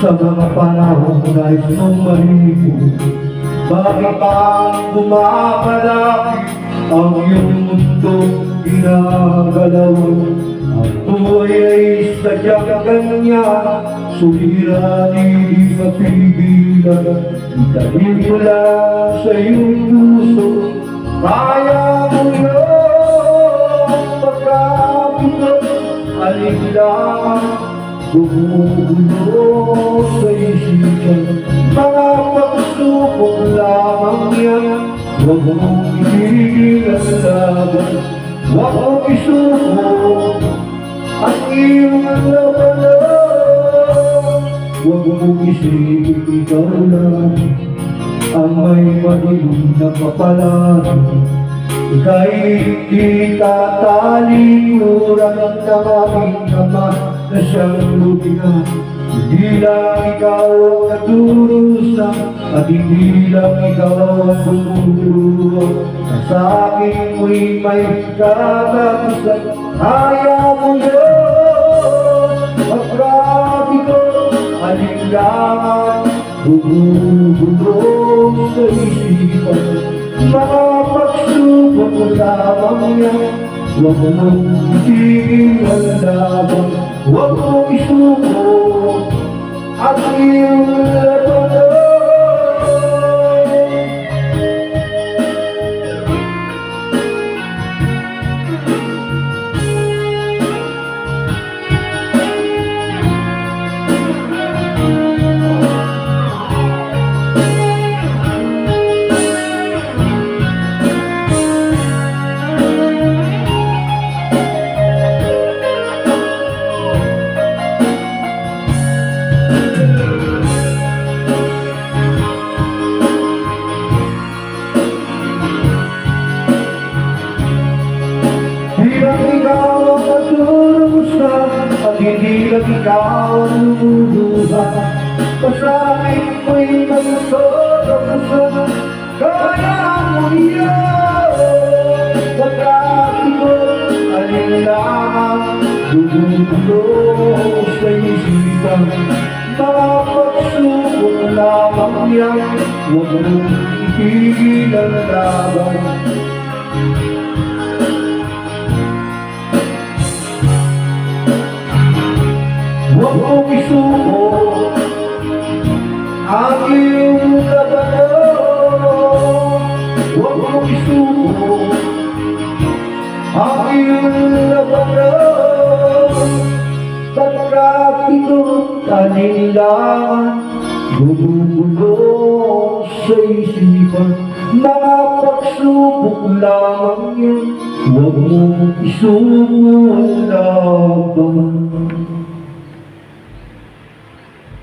Sa mga panahong nais mong maligo, bakit ang bumabalakid ang iyong mundo ginagalawan? Ang buhay ay sadyang ganyan, suliranin di mapigilan. Itanim mo lang sa iyong puso, kaya mo yun pagkabito. Alinlangan gumugulo sa isipan, mga pagsubok lamang yan. Huwag mong itigil ang laban, huwag mong isuko ang iyong labanan. Huwag mong isipin ikaw lang ang may madilim na kapalaran. Ika'y hindi tatalikuran ng aking Ama na siyang lumingan. Hindi lang ikaw ang naturusan at hindi lang ikaw ang bumuro. Sa akin mo'y may katapusan, kaya mo yun. Pagkabi ko, alinlangan, bumubulong sa isipan. Mga pagsubok ko lamang yan, huwag mong itigil ang laban, huwag mong isuko ang iyong labanan. Hindi lang ikaw ang luluha, pasakit mo'y magsosobusan, kaya mo yan. Pagkati mo, alinlangan, gumugulo sa isipan. Mga pagsubok lamang yan, huwag mong itigil ang laban. Huwag mong isuko ang iyong labanan. Huwag mong isuko ang iyong labanan. Pagkat ito'y alinlangan, gumugulo sa isipan. Mga pagsubok lamang yan, huwag mong isuko ang laban.